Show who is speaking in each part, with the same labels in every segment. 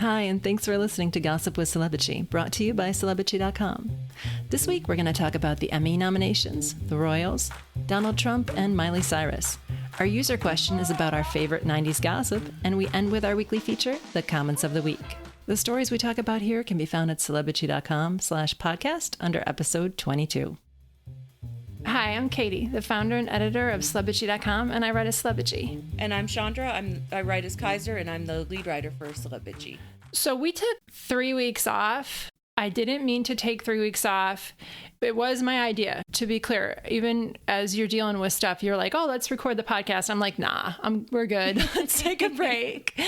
Speaker 1: Hi, and thanks for listening to Gossip with Celebrity, brought to you by Celebrity.com. This week, we're going to talk about the Emmy nominations, the Royals, Donald Trump, and Miley Cyrus. Our user question is about our favorite 90s gossip, and we end with our weekly feature, The Comments of the Week. The stories we talk about here can be found at Celebrity.com/podcast under episode 22. Hi, I'm Katie, the founder and editor of Celebrity.com, and I write as Celebrity.
Speaker 2: And I'm Chandra. I write as Kaiser, and I'm the lead writer for Celebrity.
Speaker 3: So we took 3 weeks off. I didn't mean to take 3 weeks off. It was my idea, to be clear. Even as you're dealing with stuff, you're like, oh, let's record the podcast. I'm like, nah, we're good. Let's take a break.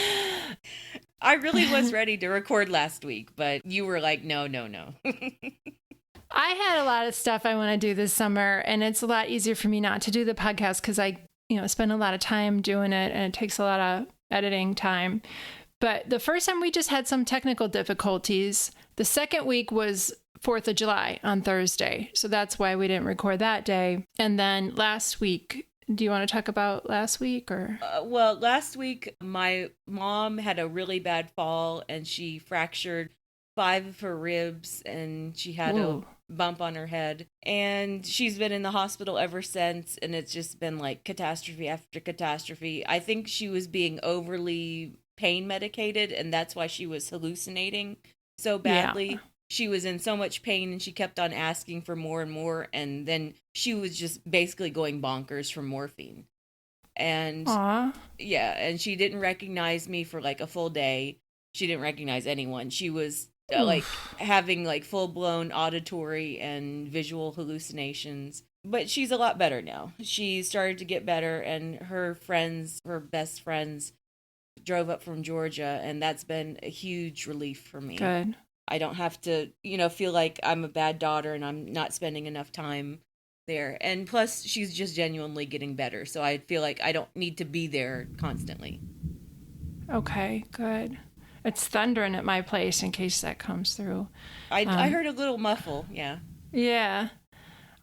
Speaker 2: I really was ready to record last week, but you were like, no.
Speaker 3: I had a lot of stuff I want to do this summer, and it's a lot easier for me not to do the podcast because I, spend a lot of time doing it, and it takes a lot of editing time. But the first time we just had some technical difficulties. The second week was 4th of July on Thursday. So that's why we didn't record that day. And then last week, do you want to talk about last week or?
Speaker 2: Well, last week, my mom had a really bad fall and she fractured 5 of her ribs and she had a bump on her head. And she's been in the hospital ever since. And it's just been like catastrophe after catastrophe. I think she was being overly pain medicated, and that's why she was hallucinating so badly. Yeah. She was in so much pain and she kept on asking for more and more, and then she was just basically going bonkers from morphine. And and she didn't recognize me for like a full day. She didn't recognize anyone. She was like having like full-blown auditory and visual hallucinations. But she's a lot better now. She started to get better, and her best friends drove up from Georgia, and that's been a huge relief for me.
Speaker 3: Good.
Speaker 2: I don't have to, feel like I'm a bad daughter and I'm not spending enough time there. And plus, she's just genuinely getting better, so I feel like I don't need to be there constantly.
Speaker 3: Okay, good. It's thundering at my place in case that comes through.
Speaker 2: I heard a little muffle, yeah.
Speaker 3: Yeah.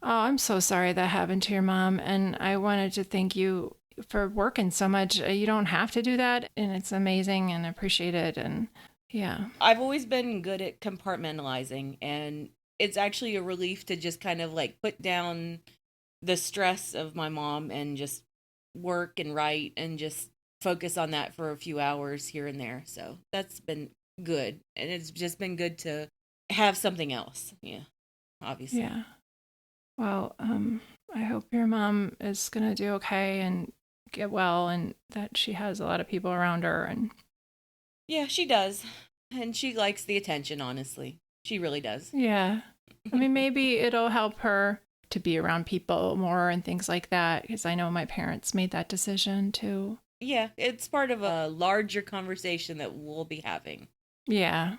Speaker 3: Oh, I'm so sorry that happened to your mom, and I wanted to thank you for working so much. You don't have to do that, and it's amazing and appreciated. And yeah,
Speaker 2: I've always been good at compartmentalizing, and it's actually a relief to just kind of like put down the stress of my mom and just work and write and just focus on that for a few hours here and there. So that's been good, and it's just been good to have something else. Yeah, obviously.
Speaker 3: Yeah. Well, I hope your mom is gonna do okay and get well, and that she has a lot of people around her. And
Speaker 2: yeah, she does, and she likes the attention. Honestly, she really does.
Speaker 3: Yeah, I mean, maybe it'll help her to be around people more and things like that, because I know my parents made that decision too.
Speaker 2: Yeah, it's part of a larger conversation that we'll be having.
Speaker 3: Yeah,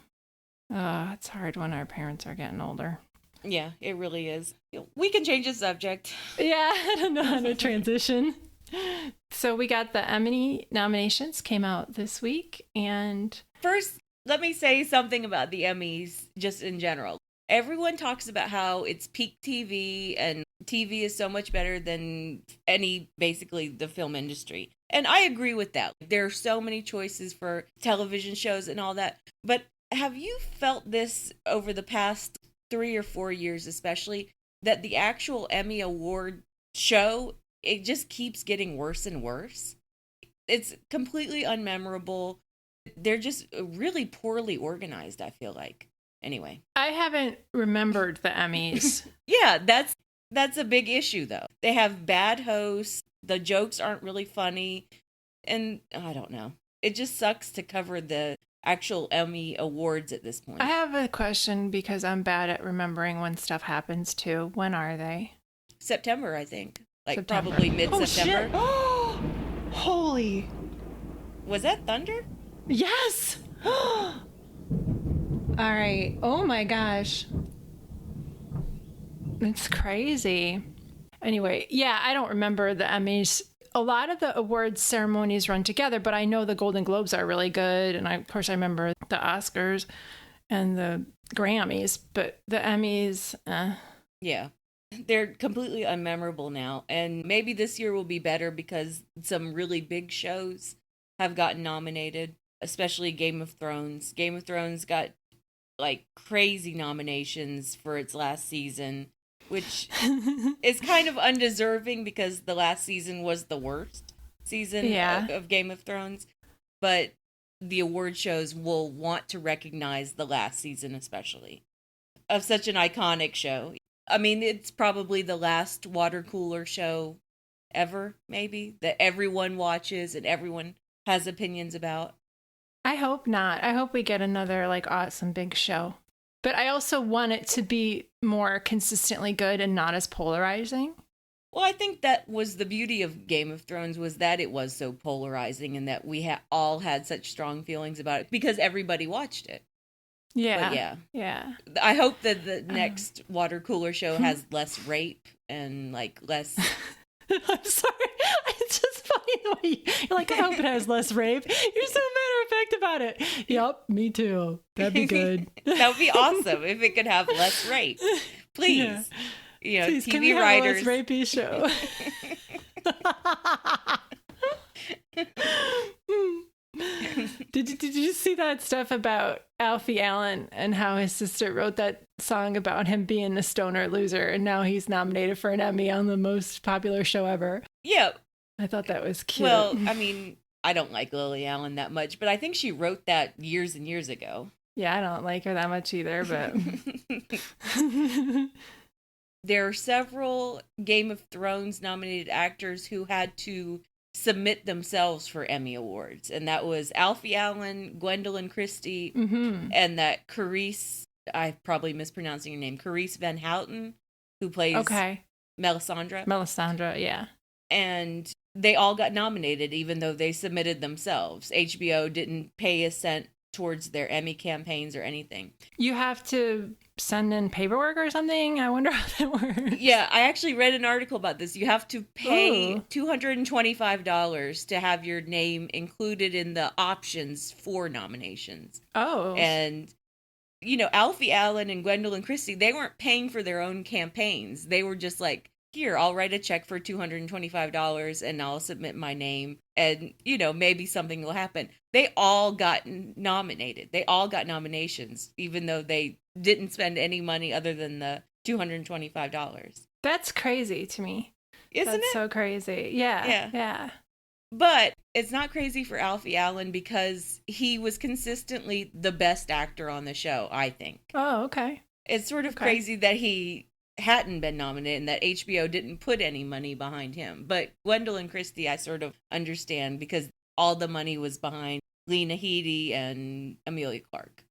Speaker 3: it's hard when our parents are getting older.
Speaker 2: Yeah, it really is. We can change the subject.
Speaker 3: Yeah, I don't know how to transition. So we got the Emmy nominations came out this week, and
Speaker 2: first, let me say something about the Emmys just in general. Everyone talks about how it's peak TV and TV is so much better than basically the film industry. And I agree with that. There are so many choices for television shows and all that. But have you felt this over the past 3 or 4 years, especially, that the actual Emmy Award show, it just keeps getting worse and worse? It's completely unmemorable. They're just really poorly organized, I feel like. Anyway.
Speaker 3: I haven't remembered the Emmys.
Speaker 2: Yeah, that's a big issue, though. They have bad hosts. The jokes aren't really funny. And I don't know. It just sucks to cover the actual Emmy Awards at this point.
Speaker 3: I have a question because I'm bad at remembering when stuff happens too. When are they?
Speaker 2: September, I think.
Speaker 3: September.
Speaker 2: Probably mid-September.
Speaker 3: Oh, shit. Holy.
Speaker 2: Was that thunder?
Speaker 3: Yes. All right. Oh my gosh. It's crazy. Anyway, yeah, I don't remember the Emmys. A lot of the awards ceremonies run together, but I know the Golden Globes are really good. And of course, I remember the Oscars and the Grammys, but the Emmys,
Speaker 2: Yeah, they're completely unmemorable now. And maybe this year will be better because some really big shows have gotten nominated. especially Game of Thrones. Game of Thrones got like crazy nominations for its last season, which is kind of undeserving because the last season was the worst season of Game of Thrones. But the award shows will want to recognize the last season, especially of such an iconic show. I mean, it's probably the last water cooler show ever, maybe, that everyone watches and everyone has opinions about.
Speaker 3: I hope not. I hope we get another like awesome big show. But I also want it to be more consistently good and not as polarizing.
Speaker 2: Well, I think that was the beauty of Game of Thrones, was that it was so polarizing and that we all had such strong feelings about it because everybody watched it.
Speaker 3: Yeah.
Speaker 2: But
Speaker 3: yeah.
Speaker 2: I hope that the next water cooler show has less rape and like less...
Speaker 3: I'm sorry. It's just funny the way you're like, I hope it has less rape. You're so matter of fact about it. Yep, me too. That'd be good.
Speaker 2: That would be awesome if it could have less rape. Please. Yeah. You know,
Speaker 3: please,
Speaker 2: TV
Speaker 3: can we
Speaker 2: writers.
Speaker 3: Have a less rapey show? Did you see that stuff about Alfie Allen and how his sister wrote that song about him being a stoner loser and now he's nominated for an Emmy on the most popular show ever?
Speaker 2: Yeah.
Speaker 3: I thought that was cute.
Speaker 2: Well, I mean, I don't like Lily Allen that much, but I think she wrote that years and years ago.
Speaker 3: Yeah, I don't like her that much either, but...
Speaker 2: There are several Game of Thrones nominated actors who had to submit themselves for Emmy Awards. And that was Alfie Allen, Gwendolyn Christie, and that Carice, I'm probably mispronouncing your name, Carice Van Houten, who plays Melisandre.
Speaker 3: Melisandre, yeah.
Speaker 2: And they all got nominated, even though they submitted themselves. HBO didn't pay a cent towards their Emmy campaigns or anything.
Speaker 3: You have to send in paperwork or something? I wonder how that works.
Speaker 2: Yeah, I actually read an article about this. You have to pay $225 to have your name included in the options for nominations.
Speaker 3: Oh.
Speaker 2: And, you know, Alfie Allen and Gwendolyn Christie, they weren't paying for their own campaigns. They were just like, here, I'll write a check for $225 and I'll submit my name and, you know, maybe something will happen. They all got nominated. They all got nominations, even though they didn't spend any money other than the $225.
Speaker 3: That's crazy to me.
Speaker 2: Isn't it?
Speaker 3: That's so crazy. Yeah.
Speaker 2: But it's not crazy for Alfie Allen because he was consistently the best actor on the show, I think.
Speaker 3: Oh, okay.
Speaker 2: It's sort of crazy that he hadn't been nominated and that HBO didn't put any money behind him. But Gwendolyn Christie, I sort of understand because all the money was behind Lena Headey and Amelia Clark.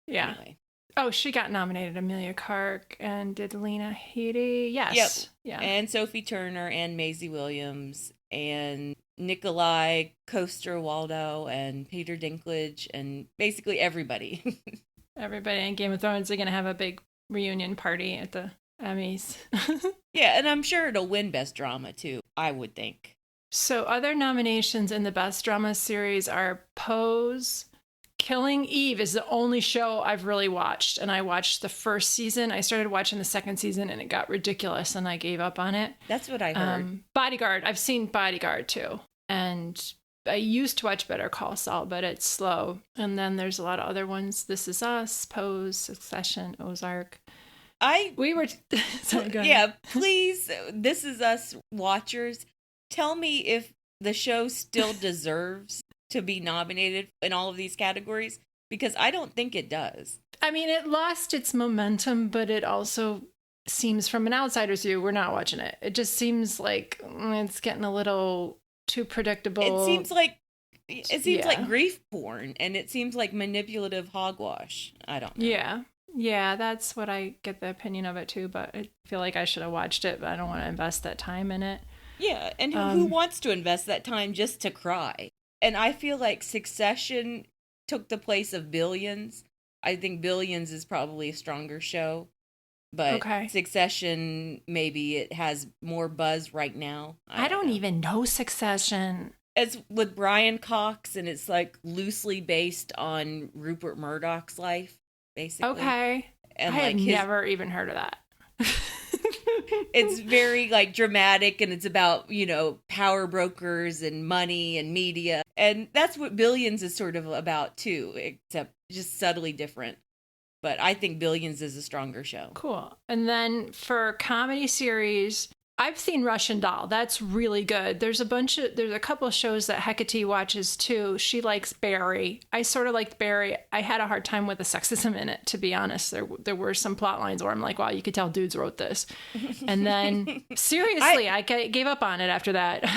Speaker 3: Yeah.
Speaker 2: Anyway.
Speaker 3: Oh, she got nominated, Amelia Clark, and did Lena Headey? Yes.
Speaker 2: Yep.
Speaker 3: Yeah.
Speaker 2: And Sophie Turner and Maisie Williams and Nikolai Coster-Waldau and Peter Dinklage and basically everybody.
Speaker 3: Everybody in Game of Thrones are going to have a big reunion party at the Emmys.
Speaker 2: Yeah, and I'm sure it'll win Best Drama, too, I would think.
Speaker 3: So other nominations in the Best Drama series are Pose. Killing Eve is the only show I've really watched, and I watched the first season. I started watching the second season, and it got ridiculous, and I gave up on it.
Speaker 2: That's what I heard.
Speaker 3: Bodyguard. I've seen Bodyguard, too. And I used to watch Better Call Saul, but it's slow. And then there's a lot of other ones. This Is Us, Pose, Succession, Ozark. Sorry, go ahead.
Speaker 2: Yeah, please, This Is Us watchers, tell me if the show still deserves to be nominated in all of these categories, because I don't think it does.
Speaker 3: I mean, it lost its momentum, but it also seems, from an outsider's view, we're not watching it. It just seems like it's getting a little too predictable.
Speaker 2: It seems like grief porn, and it seems like manipulative hogwash. I don't know.
Speaker 3: Yeah, that's what I get the opinion of it too, but I feel like I should have watched it, but I don't want to invest that time in it.
Speaker 2: Yeah, and who wants to invest that time just to cry? And I feel like Succession took the place of Billions. I think Billions is probably a stronger show, but Succession, maybe it has more buzz right now.
Speaker 3: I don't even know Succession.
Speaker 2: It's with Brian Cox, and it's like loosely based on Rupert Murdoch's life, basically.
Speaker 3: Okay.
Speaker 2: And
Speaker 3: I had never even heard of that.
Speaker 2: It's very like dramatic, and it's about, power brokers and money and media. And that's what Billions is sort of about too, except just subtly different. But I think Billions is a stronger show.
Speaker 3: Cool. And then for comedy series, I've seen Russian Doll. That's really good. There's a couple of shows that Hecate watches too. She likes Barry. I sort of liked Barry. I had a hard time with the sexism in it, to be honest. There were some plot lines where I'm like, wow, you could tell dudes wrote this. And then seriously, I gave up on it after that.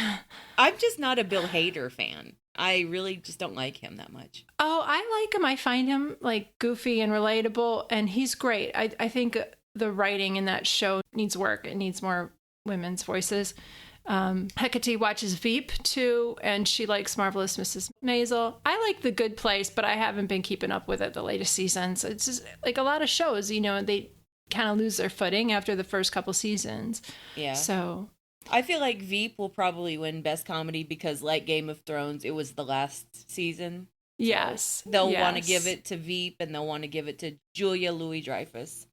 Speaker 2: I'm just not a Bill Hader fan. I really just don't like him that much.
Speaker 3: Oh, I like him. I find him like goofy and relatable, and he's great. I think the writing in that show needs work. It needs more women's voices. Hecate watches Veep too, and she likes Marvelous Mrs. Maisel. I like The Good Place, but I haven't been keeping up with it the latest seasons. It's just like a lot of shows, they kind of lose their footing after the first couple seasons.
Speaker 2: Yeah.
Speaker 3: So
Speaker 2: I feel like Veep will probably win Best Comedy because, like Game of Thrones, it was the last season.
Speaker 3: Yes.
Speaker 2: They'll want to give it to Veep, and they'll want to give it to Julia Louis-Dreyfus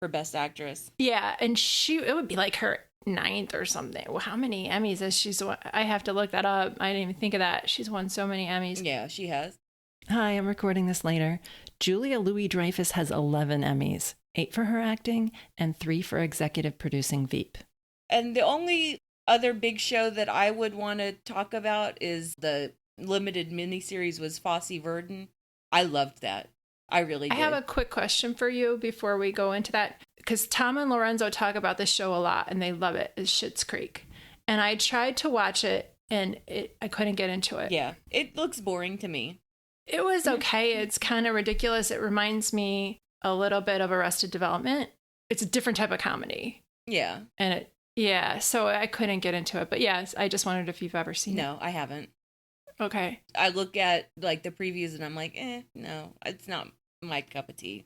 Speaker 2: for Best Actress.
Speaker 3: Yeah, and it would be like her 9th or something. Well, how many Emmys has she's won? I have to look that up. I didn't even think of that. She's won so many Emmys.
Speaker 2: Yeah, she has.
Speaker 1: Hi, I'm recording this later. Julia Louis-Dreyfus has 11 Emmys, 8 for her acting and 3 for executive producing Veep.
Speaker 2: And the only other big show that I would want to talk about is the limited miniseries was Fosse Verdon. I loved that. I really did.
Speaker 3: I have a quick question for you before we go into that, because Tom and Lorenzo talk about this show a lot and they love it. It's Schitt's Creek. And I tried to watch it and I couldn't get into it.
Speaker 2: Yeah, it looks boring to me.
Speaker 3: It was okay. It's kind of ridiculous. It reminds me a little bit of Arrested Development. It's a different type of comedy.
Speaker 2: Yeah.
Speaker 3: And so I couldn't get into it. But yes, I just wondered if you've ever seen it.
Speaker 2: No, I haven't.
Speaker 3: Okay.
Speaker 2: I look at like the previews and I'm like, no, it's not my cup of tea.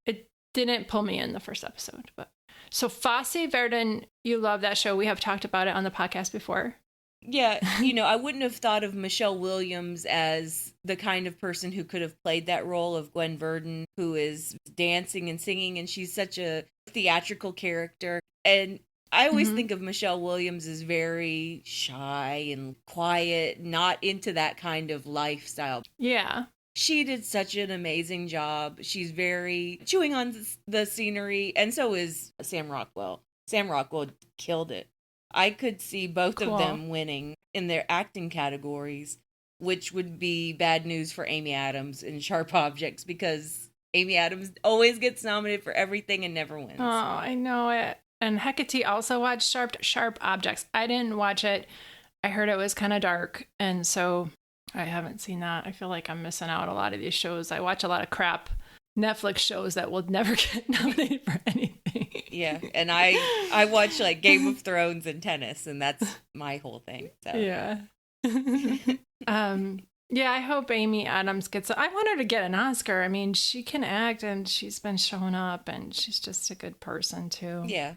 Speaker 3: It didn't pull me in the first episode. But so Fosse Verdon, you love that show. We have talked about it on the podcast before.
Speaker 2: Yeah, I wouldn't have thought of Michelle Williams as the kind of person who could have played that role of Gwen Verdon, who is dancing and singing, and she's such a theatrical character. And I always think of Michelle Williams as very shy and quiet, not into that kind of lifestyle.
Speaker 3: Yeah.
Speaker 2: She did such an amazing job. She's very chewing on the scenery, and so is Sam Rockwell. Sam Rockwell killed it. I could see both of them winning in their acting categories, which would be bad news for Amy Adams in Sharp Objects, because Amy Adams always gets nominated for everything and never wins.
Speaker 3: Oh, I know it. And Hecate also watched Sharp Objects. I didn't watch it. I heard it was kind of dark, and so I haven't seen that. I feel like I'm missing out a lot of these shows. I watch a lot of crap Netflix shows that will never get nominated for anything.
Speaker 2: Yeah, and I watch like Game of Thrones and tennis, and that's my whole thing. So.
Speaker 3: Yeah. Yeah, I hope Amy Adams gets I want her to get an Oscar. I mean, she can act and she's been showing up and she's just a good person too.
Speaker 2: Yeah.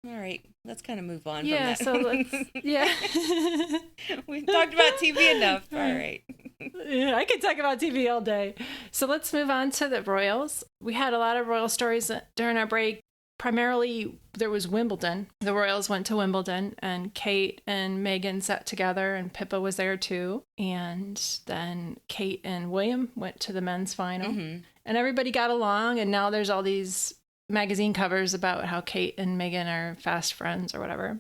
Speaker 2: All right, let's kind of move on.
Speaker 3: Yeah,
Speaker 2: from
Speaker 3: so
Speaker 2: that. We've talked about TV enough. All right.
Speaker 3: Yeah, I could talk about TV all day. So let's move on to the royals. We had a lot of royal stories during our break. Primarily, there was Wimbledon. The royals went to Wimbledon, and Kate and Meghan sat together, and Pippa was there too. And then Kate and William went to the men's final. Mm-hmm. And everybody got along, and now there's all these magazine covers about how Kate and Meghan are fast friends or whatever.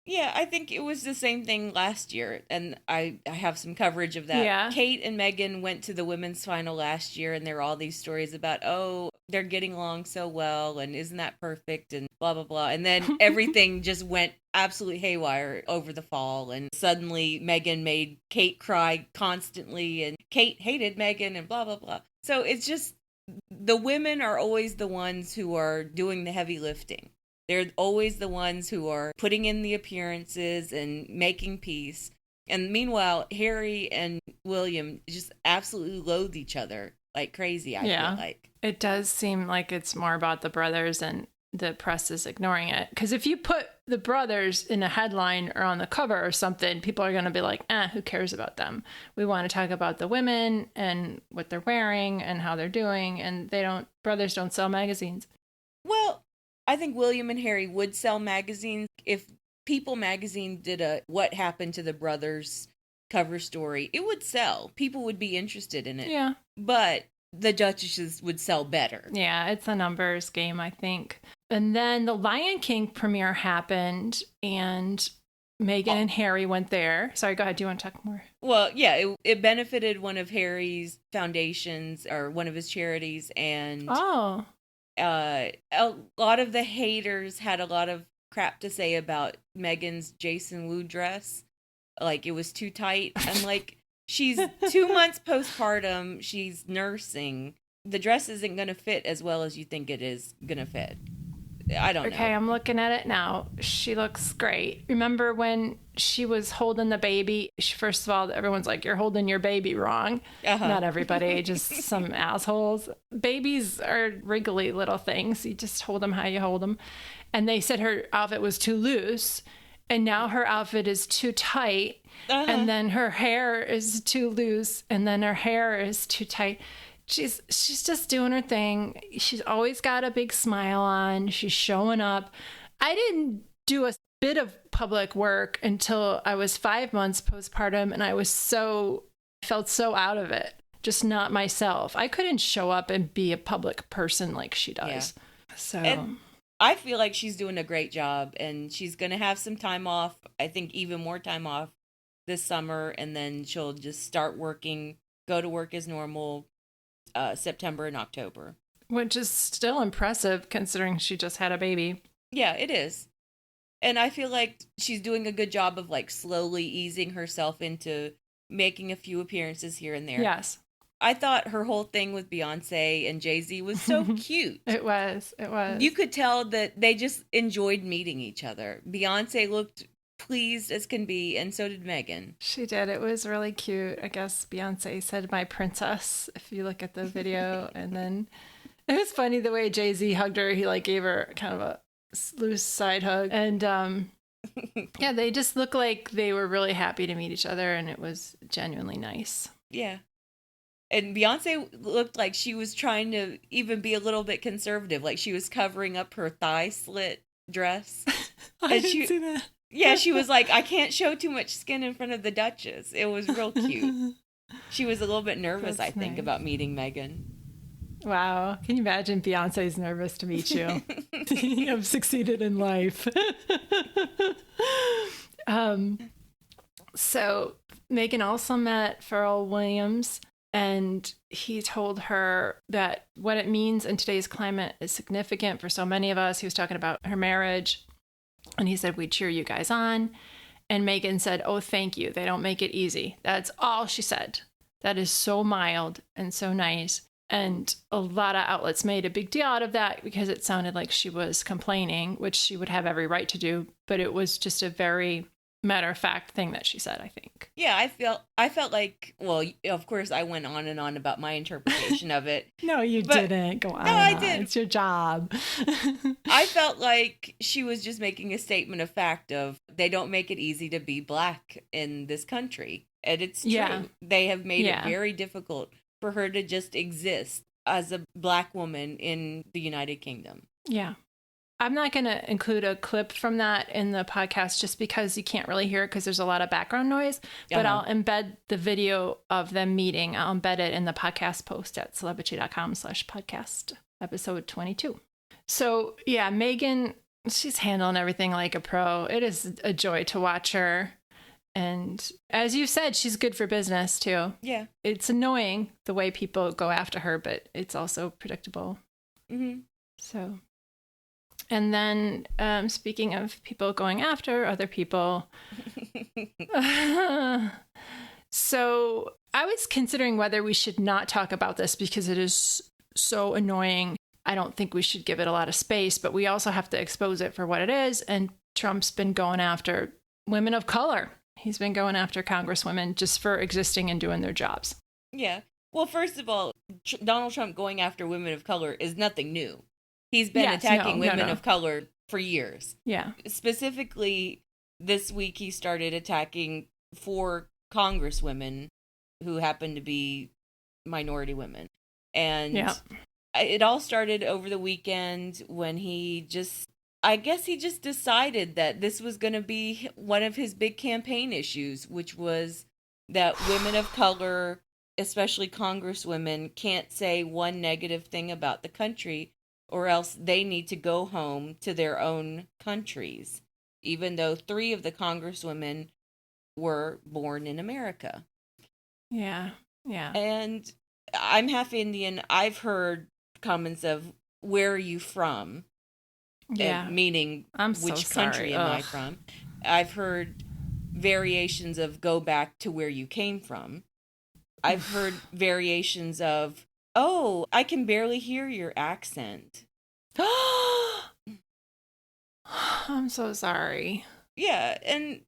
Speaker 2: Yeah, I think it was the same thing last year, and I have some coverage of that.
Speaker 3: Yeah.
Speaker 2: Kate and Meghan went to the women's final last year, and there were all these stories about, oh, they're getting along so well, and isn't that perfect, and blah, blah, blah. And then everything just went absolutely haywire over the fall, and suddenly Meghan made Kate cry constantly, and Kate hated Meghan, and blah, blah, blah. So it's just, the women are always the ones who are doing the heavy lifting. They're always the ones who are putting in the appearances and making peace. And meanwhile, Harry and William just absolutely loathe each other like crazy, I feel like.
Speaker 3: It does seem like it's more about the brothers and the press is ignoring it. Because if you put the brothers in a headline or on the cover or something, people are going to be like, who cares about them? We want to talk about the women and what they're wearing and how they're doing. And brothers don't sell magazines.
Speaker 2: Well, I think William and Harry would sell magazines. If People magazine did a What Happened to the Brothers cover story, it would sell. People would be interested in it.
Speaker 3: Yeah.
Speaker 2: But the Duchesses would sell better.
Speaker 3: Yeah, it's a numbers game, I think. And then the Lion King premiere happened, and Meghan and Harry went there. Sorry, go ahead. Do you want to talk more?
Speaker 2: Well, yeah, it benefited one of Harry's foundations or one of his charities. And a lot of the haters had a lot of crap to say about Meghan's Jason Wu dress. Like, it was too tight. I'm like, she's 2 months postpartum. She's nursing. The dress isn't going to fit as well as you think it is going to fit. I don't know.
Speaker 3: Okay, I'm looking at it now. She looks great. Remember when she was holding the baby? First of all, everyone's like, you're holding your baby wrong. Not everybody, just some assholes. Babies are wriggly little things. You just hold them how you hold them. And they said her outfit was too loose. And now her outfit is too tight. And then her hair is too loose. And then her hair is too tight. She's just doing her thing. She's always got a big smile on. She's showing up. I didn't do a bit of public work until I was 5 months postpartum, and I felt so out of it. Just not myself. I couldn't show up and be a public person like she does. Yeah. So
Speaker 2: and I feel like she's doing a great job, and she's going to have some time off. I think even more time off this summer, and then she'll just start working, go to work as normal. September and October.
Speaker 3: Which is still impressive considering she just had a baby.
Speaker 2: Yeah, it is. And I feel like she's doing a good job of like slowly easing herself into making a few appearances here and there.
Speaker 3: Yes.
Speaker 2: I thought her whole thing with Beyonce and Jay-Z was so cute.
Speaker 3: It was.
Speaker 2: You could tell that they just enjoyed meeting each other. Beyonce looked pleased as can be, and so did Meghan.
Speaker 3: She did. It was really cute. I guess Beyonce said "my princess" if you look at the video. And then it was funny the way Jay-Z hugged her. He like gave her kind of a loose side hug, and yeah, they just looked like they were really happy to meet each other, and it was genuinely nice.
Speaker 2: Yeah. And Beyonce looked like she was trying to even be a little bit conservative, like she was covering up her thigh slit dress.
Speaker 3: I didn't see that.
Speaker 2: Yeah, she was like, I can't show too much skin in front of the Duchess. It was real cute. She was a little bit nervous, I think, about meeting Meghan.
Speaker 3: Wow. Can you imagine Beyonce's nervous to meet you? I've succeeded in life. So Meghan also met Pharrell Williams, and he told her that what it means in today's climate is significant for so many of us. He was talking about her marriage. And he said, we cheer you guys on. And Meghan said, oh, thank you. They don't make it easy. That's all she said. That is so mild and so nice. And a lot of outlets made a big deal out of that because it sounded like she was complaining, which she would have every right to do. But it was just a very matter-of-fact thing that she said, I think.
Speaker 2: Yeah, I felt like, well, of course, I went on and on about my interpretation of it.
Speaker 3: No, you didn't go on. No,
Speaker 2: I did.
Speaker 3: It's your job.
Speaker 2: I felt like she was just making a statement of fact of they don't make it easy to be Black in this country. And it's true.
Speaker 3: Yeah.
Speaker 2: They have made it very difficult for her to just exist as a Black woman in the United Kingdom.
Speaker 3: Yeah. I'm not going to include a clip from that in the podcast just because you can't really hear it because there's a lot of background noise, but I'll embed the video of them meeting. I'll embed it in the podcast post at celebrity.com/podcast, episode 22. So yeah, Meghan, she's handling everything like a pro. It is a joy to watch her. And as you said, she's good for business too.
Speaker 2: Yeah.
Speaker 3: It's annoying the way people go after her, but it's also predictable.
Speaker 2: Mm-hmm.
Speaker 3: So... And then, speaking of people going after other people, so I was considering whether we should not talk about this because it is so annoying. I don't think we should give it a lot of space, but we also have to expose it for what it is. And Trump's been going after women of color. He's been going after Congresswomen just for existing and doing their jobs.
Speaker 2: Yeah. Well, first of all, Donald Trump going after women of color is nothing new. He's been attacking women of color for years.
Speaker 3: Yeah.
Speaker 2: Specifically, this week he started attacking 4 congresswomen who happen to be minority women. And it all started over the weekend when I guess he just decided that this was going to be one of his big campaign issues, which was that women of color, especially Congresswomen, can't say one negative thing about the country, or else they need to go home to their own countries, even though 3 of the Congresswomen were born in America.
Speaker 3: Yeah.
Speaker 2: And I'm half Indian. I've heard comments of, where are you from?
Speaker 3: Yeah.
Speaker 2: Meaning, which country am I from? I've heard variations of, go back to where you came from. I've heard variations of, oh, I can barely hear your accent.
Speaker 3: I'm so sorry.
Speaker 2: Yeah, and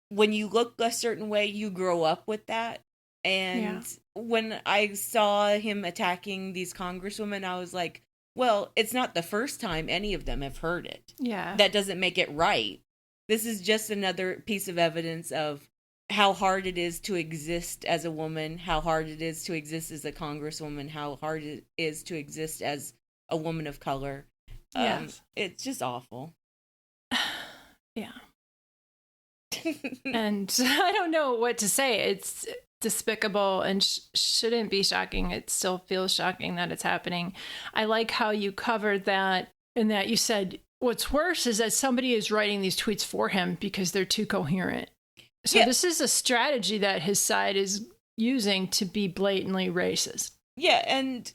Speaker 2: when you look a certain way, you grow up with that. And when I saw him attacking these congresswomen, I was like, well, it's not the first time any of them have heard it.
Speaker 3: Yeah.
Speaker 2: That doesn't make it right. This is just another piece of evidence of how hard it is to exist as a woman, how hard it is to exist as a congresswoman, how hard it is to exist as a woman of color.
Speaker 3: Yes.
Speaker 2: It's just awful.
Speaker 3: Yeah. And I don't know what to say. It's despicable and shouldn't be shocking. It still feels shocking that it's happening. I like how you covered that, and that you said what's worse is that somebody is writing these tweets for him because they're too coherent. So this is a strategy that his side is using to be blatantly racist.
Speaker 2: Yeah, and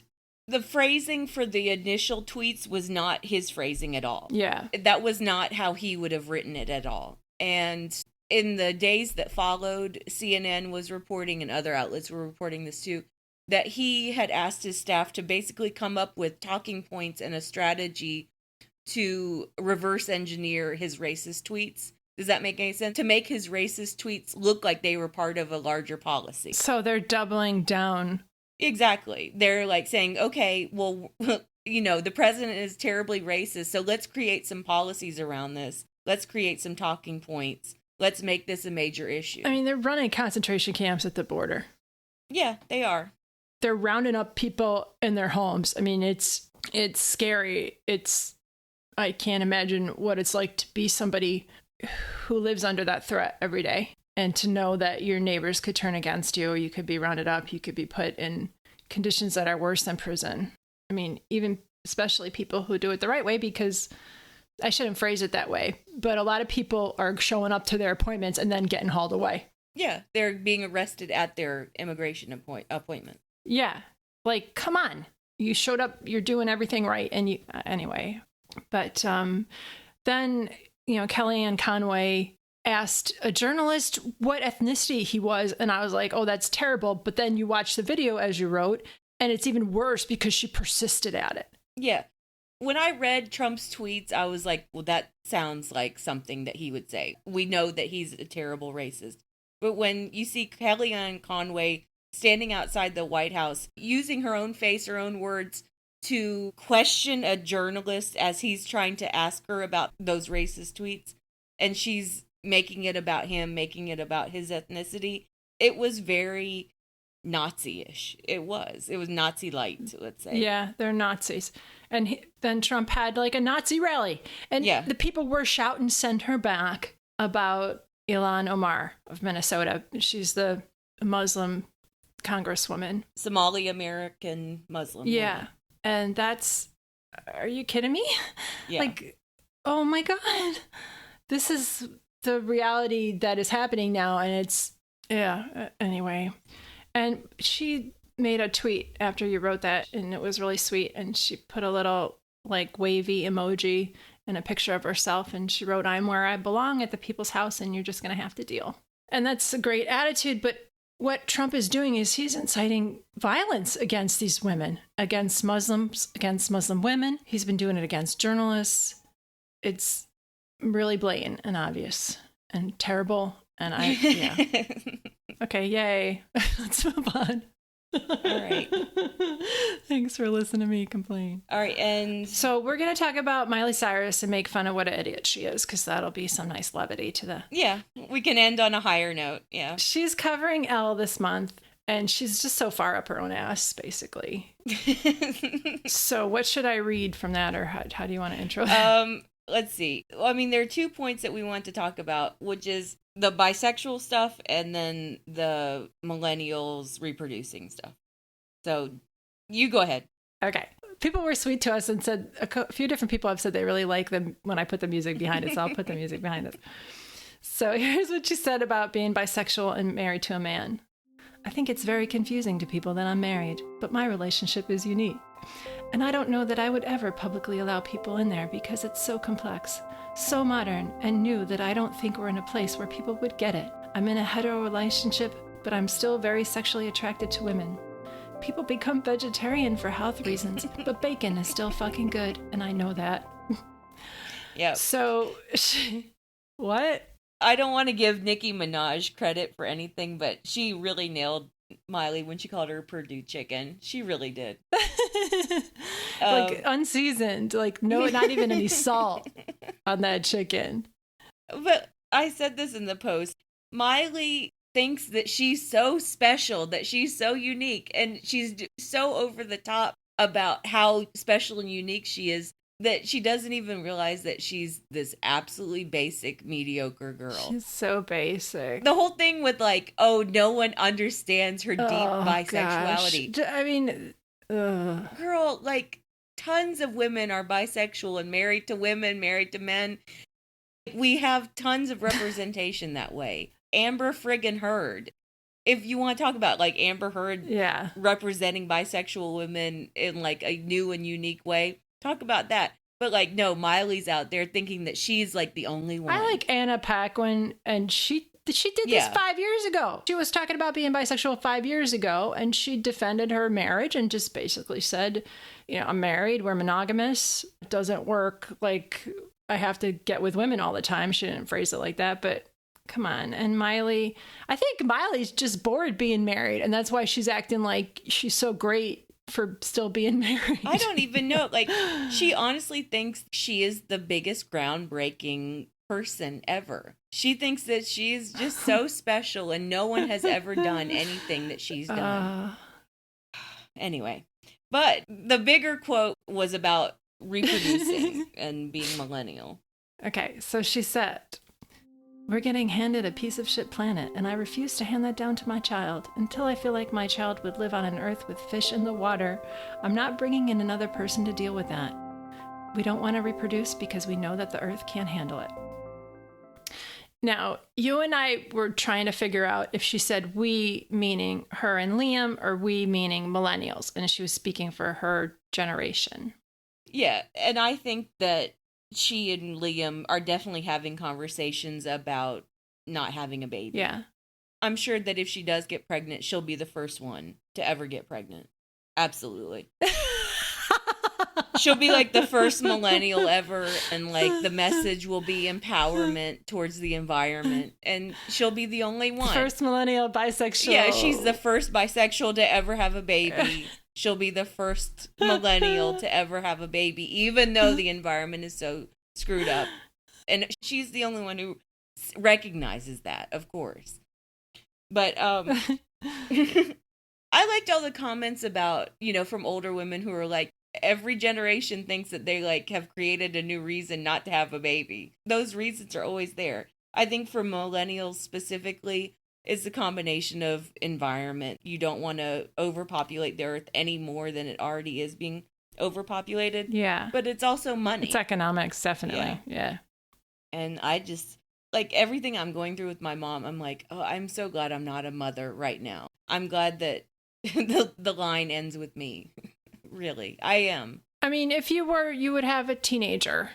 Speaker 2: the phrasing for the initial tweets was not his phrasing at all.
Speaker 3: Yeah.
Speaker 2: That was not how he would have written it at all. And in the days that followed, CNN was reporting, and other outlets were reporting this too, that he had asked his staff to basically come up with talking points and a strategy to reverse engineer his racist tweets. Does that make any sense? To make his racist tweets look like they were part of a larger policy.
Speaker 3: So they're doubling down.
Speaker 2: Exactly. They're like saying, okay, well, the president is terribly racist, so let's create some policies around this. Let's create some talking points. Let's make this a major issue.
Speaker 3: I mean, they're running concentration camps at the border.
Speaker 2: Yeah, they are.
Speaker 3: They're rounding up people in their homes. I mean, it's scary. I can't imagine what it's like to be somebody who lives under that threat every day, and to know that your neighbors could turn against you, or you could be rounded up, you could be put in conditions that are worse than prison. I mean, even especially people who do it the right way, because I shouldn't phrase it that way, but a lot of people are showing up to their appointments and then getting hauled away.
Speaker 2: Yeah, they're being arrested at their immigration appointment.
Speaker 3: Yeah, like, come on. You showed up, you're doing everything right, and you anyway. But then, Kellyanne Conway asked a journalist what ethnicity he was, and I was like, oh, that's terrible. But then you watch the video, as you wrote, and it's even worse because she persisted at it.
Speaker 2: Yeah. When I read Trump's tweets, I was like, well, that sounds like something that he would say. We know that he's a terrible racist. But when you see Kellyanne Conway standing outside the White House, using her own face, her own words, to question a journalist as he's trying to ask her about those racist tweets, and she's making it about him, making it about his ethnicity, it was very Nazi-ish. It was Nazi light, let's say.
Speaker 3: Yeah, they're Nazis. And then Trump had like a Nazi rally, and the people were shouting, "Send her back," about Ilhan Omar of Minnesota. She's the Muslim congresswoman.
Speaker 2: Somali American Muslim.
Speaker 3: Yeah.
Speaker 2: woman.
Speaker 3: And are you kidding me?
Speaker 2: Yeah.
Speaker 3: Like, oh my God. This is the reality that is happening now. And anyway. And she made a tweet after you wrote that, and it was really sweet. And she put a little like wavy emoji and a picture of herself. And she wrote, "I'm where I belong, at the people's house, and you're just going to have to deal." And that's a great attitude. But what Trump is doing is he's inciting violence against these women, against Muslims, against Muslim women. He's been doing it against journalists. It's really blatant and obvious and terrible. And Okay, yay. Let's move on.
Speaker 2: All right.
Speaker 3: Thanks for listening to me complain.
Speaker 2: All right, and
Speaker 3: so we're going to talk about Miley Cyrus and make fun of what an idiot she is, because that'll be some nice levity to the...
Speaker 2: Yeah, we can end on a higher note, yeah.
Speaker 3: She's covering Elle this month, And she's just so far up her own ass, basically. So what should I read from that, or how do you want to intro that?
Speaker 2: Let's see. Well, I mean, there are 2 points that we want to talk about, which is the bisexual stuff and then the millennials reproducing stuff. So you go ahead.
Speaker 3: Okay. People were sweet to us and said, a few different people have said they really like them when I put the music behind it, so I'll put the music behind it. So here's what she said about being bisexual and married to a man. I think it's very confusing to people that I'm married, but my relationship is unique. And I don't know that I would ever publicly allow people in there because it's so complex, so modern and new that I don't think we're in a place where people would get it. I'm in a hetero relationship, but I'm still very sexually attracted to women. People become vegetarian for health reasons, but bacon is still fucking good, and I know that.
Speaker 2: Yeah.
Speaker 3: So, what?
Speaker 2: I don't want to give Nicki Minaj credit for anything, but she really nailed Miley when she called her Purdue chicken. She really did.
Speaker 3: Like unseasoned, like no, not even any salt on that chicken.
Speaker 2: But I said this in the post. Miley thinks that she's so special, that she's so unique, and she's so over the top about how special and unique she is that she doesn't even realize that she's this absolutely basic, mediocre girl.
Speaker 3: She's so basic.
Speaker 2: The whole thing with like, oh, no one understands her deep bisexuality.
Speaker 3: Gosh. I mean,
Speaker 2: girl, like tons of women are bisexual and married to women, married to men. We have tons of representation that way. Amber friggin' Heard. If you want to talk about like Amber Heard representing bisexual women in like a new and unique way, talk about that. But like, no, Miley's out there thinking that she's like the only one.
Speaker 3: I like Anna Paquin, and she did this 5 years ago. She was talking about being bisexual 5 years ago, and she defended her marriage and just basically said, you know, I'm married, we're monogamous. It doesn't work. Like, I have to get with women all the time. She didn't phrase it like that, but come on. And Miley, I think Miley's just bored being married, and that's why she's acting like she's so great for still being married.
Speaker 2: I don't even know. Like, she honestly thinks she is the biggest groundbreaking person ever. She thinks that she's just so special and no one has ever done anything that she's done. Anyway, but the bigger quote was about reproducing and being millennial.
Speaker 3: Okay, so she said, we're getting handed a piece of shit planet, and I refuse to hand that down to my child. Until I feel like my child would live on an earth with fish in the water, I'm not bringing in another person to deal with that. We don't want to reproduce because we know that the earth can't handle it. Now, you and I were trying to figure out if she said we, meaning her and Liam, or we, meaning millennials, and she was speaking for her generation.
Speaker 2: Yeah, and I think that she and Liam are definitely having conversations about not having a baby.
Speaker 3: Yeah.
Speaker 2: I'm sure that if she does get pregnant, she'll be the first one to ever get pregnant. Absolutely. She'll be like the first millennial ever, and like the message will be empowerment towards the environment, and she'll be the only one.
Speaker 3: First millennial bisexual.
Speaker 2: Yeah, she's the first bisexual to ever have a baby. She'll be the first millennial to ever have a baby, even though the environment is so screwed up. And she's the only one who recognizes that, of course. But I liked all the comments about, you know, from older women who are like, every generation thinks that they like have created a new reason not to have a baby. Those reasons are always there. I think for millennials specifically, it's the combination of environment. You don't want to overpopulate the earth any more than it already is being overpopulated.
Speaker 3: Yeah.
Speaker 2: But it's also money.
Speaker 3: It's economics, definitely. Yeah.
Speaker 2: And I just, like, everything I'm going through with my mom, I'm like, oh, I'm so glad I'm not a mother right now. I'm glad that the line ends with me. Really, I am.
Speaker 3: I mean, if you were, you would have a teenager.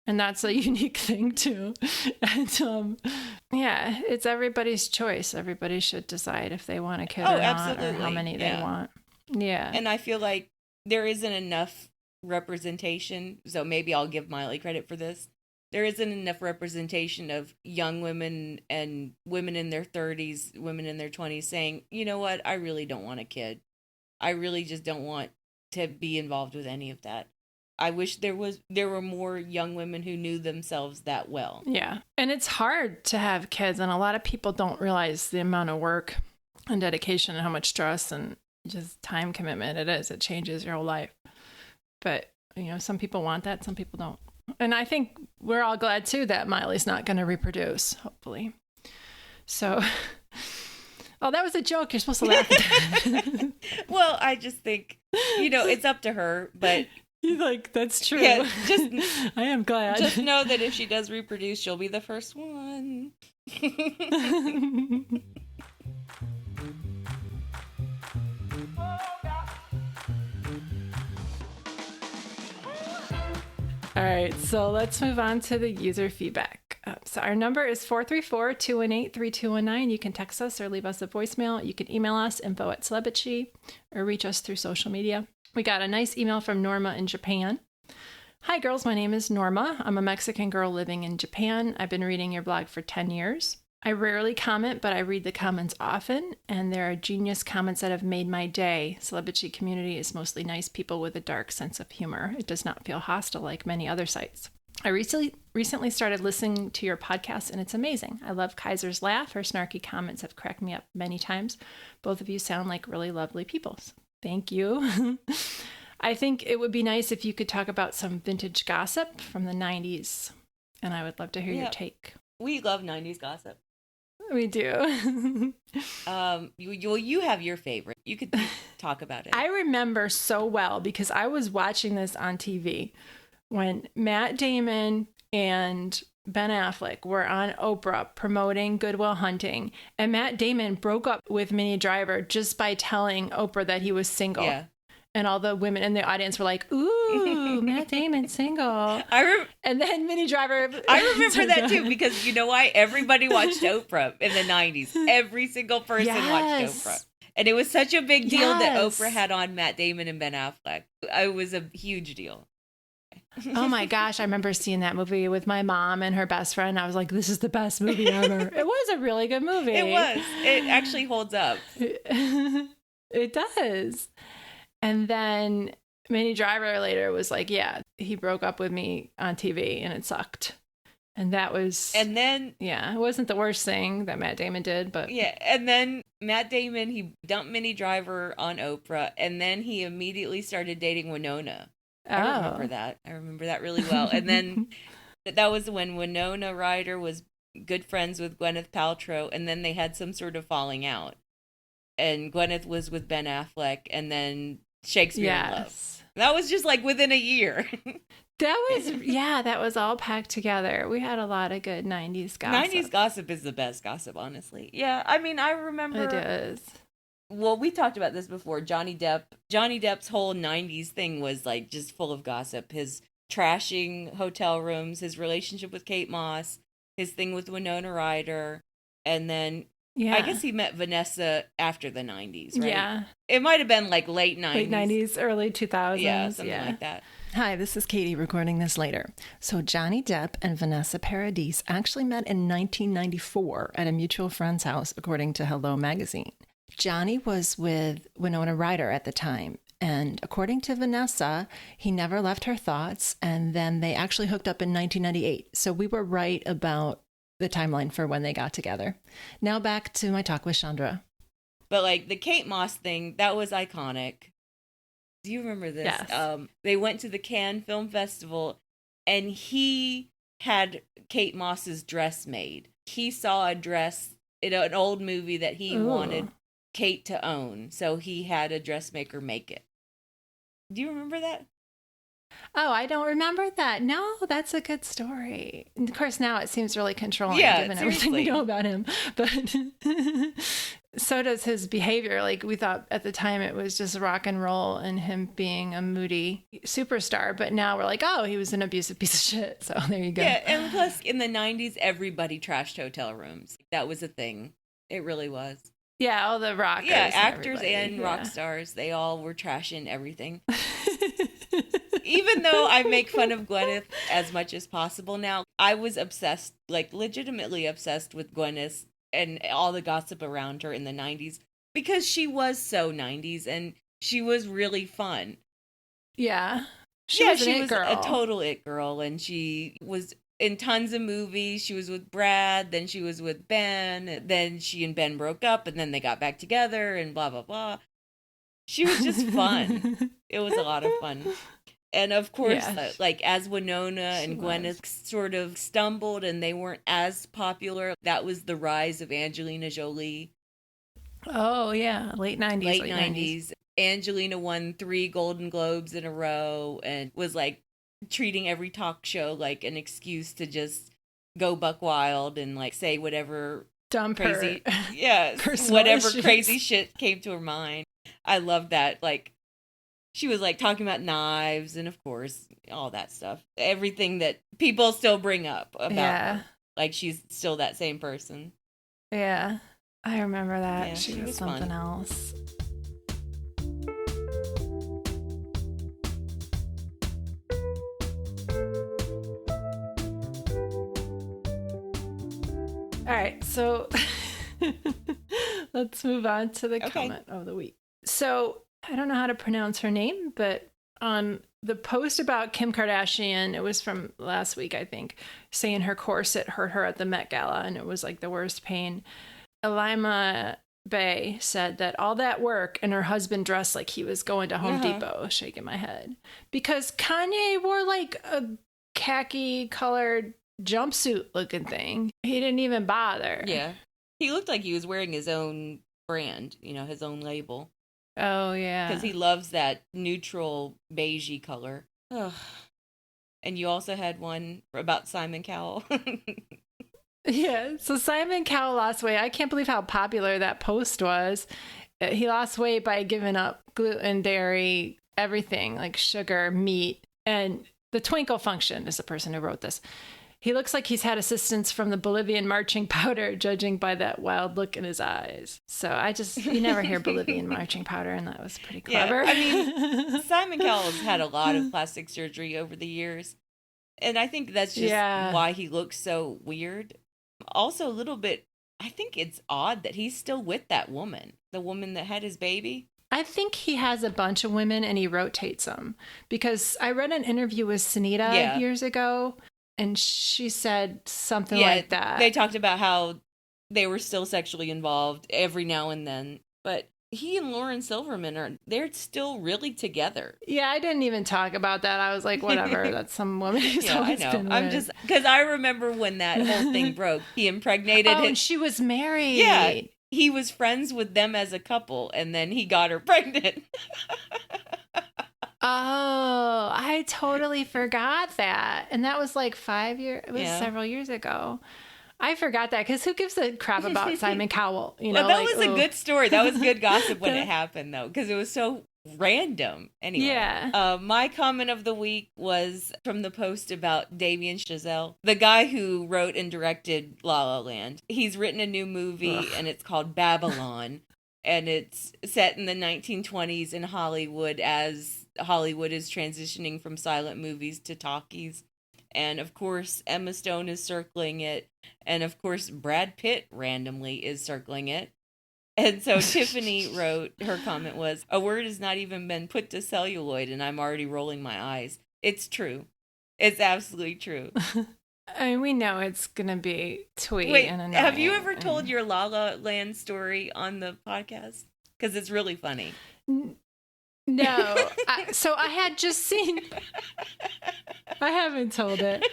Speaker 3: And that's a unique thing, too. And, yeah, it's everybody's choice. Everybody should decide if they want a kid or not, or how many they want. Yeah.
Speaker 2: And I feel like there isn't enough representation. So maybe I'll give Miley credit for this. There isn't enough representation of young women and women in their 30s, women in their 20s saying, you know what, I really don't want a kid. I really just don't want to be involved with any of that. I wish there were more young women who knew themselves that well.
Speaker 3: Yeah. And it's hard to have kids, and a lot of people don't realize the amount of work and dedication and how much stress and just time commitment it is. It changes your whole life. But, some people want that, some people don't. And I think we're all glad, too, that Miley's not going to reproduce, hopefully. So, oh, that was a joke. You're supposed to laugh at that.
Speaker 2: Well, I just think, it's up to her, but...
Speaker 3: You're like, that's true.
Speaker 2: Yeah,
Speaker 3: I am glad.
Speaker 2: Just know that if she does reproduce, she'll be the first one.
Speaker 3: All right, so let's move on to the user feedback. So our number is 434-218-3219. You can text us or leave us a voicemail. You can email us, info@celebrity, or reach us through social media. We got a nice email from Norma in Japan. Hi, girls. My name is Norma. I'm a Mexican girl living in Japan. I've been reading your blog for 10 years. I rarely comment, but I read the comments often, and there are genius comments that have made my day. Celebrity community is mostly nice people with a dark sense of humor. It does not feel hostile like many other sites. I recently started listening to your podcast, and it's amazing. I love Kaiser's laugh. Her snarky comments have cracked me up many times. Both of you sound like really lovely people. Thank you. I think it would be nice if you could talk about some vintage gossip from the 90s, and I would love to hear your take.
Speaker 2: We love 90s gossip.
Speaker 3: We do.
Speaker 2: You have your favorite. You could talk about it.
Speaker 3: I remember so well because I was watching this on TV when Matt Damon and Ben Affleck were on Oprah promoting Good Will Hunting, and Matt Damon broke up with Minnie Driver just by telling Oprah that he was single.
Speaker 2: Yeah.
Speaker 3: And all the women in the audience were like, ooh, Matt Damon single. And then Minnie Driver.
Speaker 2: I remember that too, because you know why? Everybody watched Oprah in the 90s. Every single person watched Oprah. And it was such a big deal that Oprah had on Matt Damon and Ben Affleck. It was a huge deal.
Speaker 3: Oh my gosh, I remember seeing that movie with my mom and her best friend. I was like, this is the best movie ever. It was a really good movie.
Speaker 2: It was. It actually holds up.
Speaker 3: It does. And then Minnie Driver later was like, yeah, he broke up with me on TV and it sucked. And that was...
Speaker 2: And then...
Speaker 3: Yeah, it wasn't the worst thing that Matt Damon did, but...
Speaker 2: Yeah, and then Matt Damon, he dumped Minnie Driver on Oprah, and then he immediately started dating Winona. I remember that. I remember that really well. And then that was when Winona Ryder was good friends with Gwyneth Paltrow, and then they had some sort of falling out. And Gwyneth was with Ben Affleck, and then Shakespeare in Love. That was just like within a year.
Speaker 3: That was all packed together. We had a lot of good 90s gossip.
Speaker 2: 90s gossip is the best gossip, honestly. Yeah, I mean, I remember...
Speaker 3: It is.
Speaker 2: Well, we talked about this before. Johnny Depp's whole 90s thing was like just full of gossip. His trashing hotel rooms, his relationship with Kate Moss, his thing with Winona Ryder, and then I guess he met Vanessa after the 90s, right? Yeah. It might have been like late 90s.
Speaker 3: Late 90s, early 2000s.
Speaker 2: Yeah, something like that.
Speaker 1: Hi, this is Katie recording this later. So Johnny Depp and Vanessa Paradis actually met in 1994 at a mutual friend's house, according to Hello Magazine. Johnny was with Winona Ryder at the time, and according to Vanessa, he never left her thoughts, and then they actually hooked up in 1998. So we were right about the timeline for when they got together. Now back to my talk with Chandra.
Speaker 2: But like the Kate Moss thing, that was iconic. Do you remember this?
Speaker 3: Yes.
Speaker 2: They went to the Cannes Film Festival, and he had Kate Moss's dress made. He saw a dress in an old movie that he wanted Kate to own, so he had a dressmaker make it. Do you remember that?
Speaker 3: Oh, I don't remember that. No, that's a good story. And of course, now it seems really controlling, given everything we know about him. But so does his behavior. Like, we thought at the time it was just rock and roll and him being a moody superstar. But now we're like, oh, he was an abusive piece of shit. So there you go.
Speaker 2: Yeah, and plus, in the 90s, everybody trashed hotel rooms. That was a thing. It really was.
Speaker 3: Yeah, all the rockers.
Speaker 2: Yeah, actors and rock stars. They all were trashing everything. Even though I make fun of Gwyneth as much as possible now, I was obsessed, like legitimately obsessed with Gwyneth and all the gossip around her in the 90s because she was so 90s and she was really fun.
Speaker 3: Yeah. She was a total
Speaker 2: it girl, and she was in tons of movies. She was with Brad, then she was with Ben, then she and Ben broke up, and then they got back together, and blah, blah, blah. She was just fun. It was a lot of fun. And of course, like as Winona and Gwyneth sort of stumbled and they weren't as popular, that was the rise of Angelina Jolie.
Speaker 3: Oh, yeah. Late 90s.
Speaker 2: Late 90s. Angelina won 3 Golden Globes in a row and was like treating every talk show like an excuse to just go buck wild and like say whatever
Speaker 3: dump
Speaker 2: crazy,
Speaker 3: her.
Speaker 2: whatever
Speaker 3: issues.
Speaker 2: Crazy shit came to her mind. I love that. Like, she was like talking about knives and of course all that stuff. Everything that people still bring up about her. Like she's still that same person.
Speaker 3: Yeah. I remember that.
Speaker 2: Yeah,
Speaker 3: she was something else. All right, so let's move on to the comment of the week. So I don't know how to pronounce her name, but on the post about Kim Kardashian, it was from last week, I think, saying her corset hurt her at the Met Gala and it was like the worst pain. Elima Bay said that all that work and her husband dressed like he was going to Home Depot, shaking my head. Because Kanye wore like a khaki colored jumpsuit looking thing. He didn't even bother.
Speaker 2: Yeah. He looked like he was wearing his own brand, his own label.
Speaker 3: Oh, yeah.
Speaker 2: Because he loves that neutral beigey color. Ugh. And you also had one about Simon Cowell.
Speaker 3: Yeah, so Simon Cowell lost weight. I can't believe how popular that post was. He lost weight by giving up gluten, dairy, everything, like sugar, meat. And the twinkle function is the person who wrote this. He looks like he's had assistance from the Bolivian marching powder, judging by that wild look in his eyes. So you never hear Bolivian marching powder, and that was pretty clever.
Speaker 2: Yeah, I mean, Simon Cowell's had a lot of plastic surgery over the years. And I think that's just why he looks so weird. Also, a little bit, I think it's odd that he's still with that woman, the woman that had his baby.
Speaker 3: I think he has a bunch of women and he rotates them. Because I read an interview with Sunita years ago. And she said something like that.
Speaker 2: They talked about how they were still sexually involved every now and then. But he and Lauren Silverman they're still really together.
Speaker 3: Yeah, I didn't even talk about that. I was like, whatever, that's some woman he's always been with.
Speaker 2: I'm just, because I remember when that whole thing broke. He impregnated
Speaker 3: and she was married.
Speaker 2: Yeah, he was friends with them as a couple, and then he got her pregnant.
Speaker 3: Oh, I totally forgot that. And that was like 5 years, it was several years ago. I forgot that because who gives a crap about Simon Cowell?
Speaker 2: Well, that was a good story. That was good gossip when it happened, though, because it was so random. Anyway, my comment of the week was from the post about Damien Chazelle, the guy who wrote and directed La La Land. He's written a new movie, and it's called Babylon, and it's set in the 1920s in Hollywood as Hollywood is transitioning from silent movies to talkies. And of course, Emma Stone is circling it. And of course, Brad Pitt randomly is circling it. And so Tiffany wrote, her comment was, "A word has not even been put to celluloid and I'm already rolling my eyes." It's true. It's absolutely true.
Speaker 3: I mean, we know it's going to be twee and annoying.
Speaker 2: Have you ever told your La La Land story on the podcast? Because it's really funny.
Speaker 3: No. So I had just seen... I haven't told it.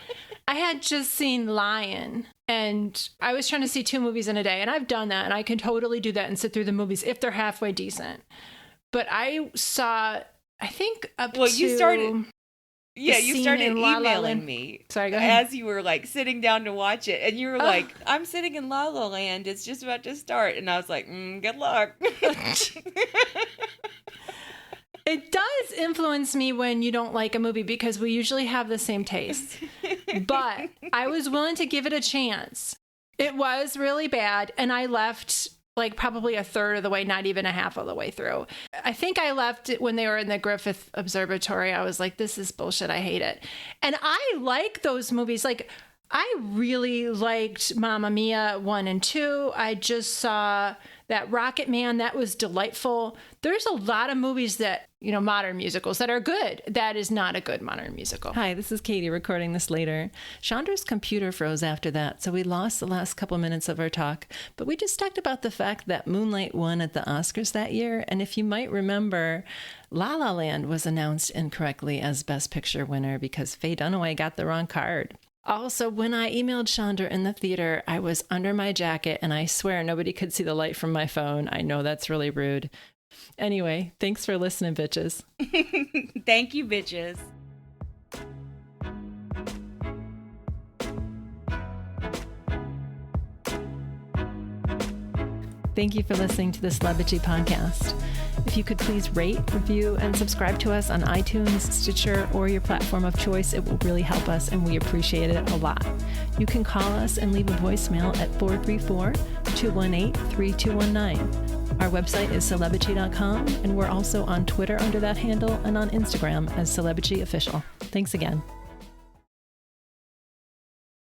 Speaker 3: I had just seen Lion, and I was trying to see 2 movies in a day, and I've done that, and I can totally do that and sit through the movies if they're halfway decent. But I saw, I think,
Speaker 2: you started emailing me.
Speaker 3: Sorry, go ahead.
Speaker 2: As you were like sitting down to watch it, and you were like, "I'm sitting in La La Land. It's just about to start," and I was like, "Good luck."
Speaker 3: It does influence me when you don't like a movie because we usually have the same taste. But I was willing to give it a chance. It was really bad, and I left like probably a third of the way, not even a half of the way through. I think I left it when they were in the Griffith Observatory. I was like, this is bullshit. I hate it. And I like those movies. Like, I really liked Mamma Mia 1 and 2. I just saw that Rocket Man. That was delightful. There's a lot of movies that modern musicals that are good. That is not a good modern musical.
Speaker 1: Hi, this is Katie recording this later. Chandra's computer froze after that, so we lost the last couple minutes of our talk. But we just talked about the fact that Moonlight won at the Oscars that year. And if you might remember, La La Land was announced incorrectly as Best Picture winner because Faye Dunaway got the wrong card. Also, when I emailed Chandra in the theater, I was under my jacket, and I swear nobody could see the light from my phone. I know that's really rude. Anyway, thanks for listening, bitches.
Speaker 2: Thank you, bitches.
Speaker 1: Thank you for listening to the Celebrity Podcast. If you could please rate, review, and subscribe to us on iTunes, Stitcher, or your platform of choice, it will really help us, and we appreciate it a lot. You can call us and leave a voicemail at 434-218-3219. Our website is celebrity.com, and we're also on Twitter under that handle and on Instagram as Celebrity Official. Thanks again.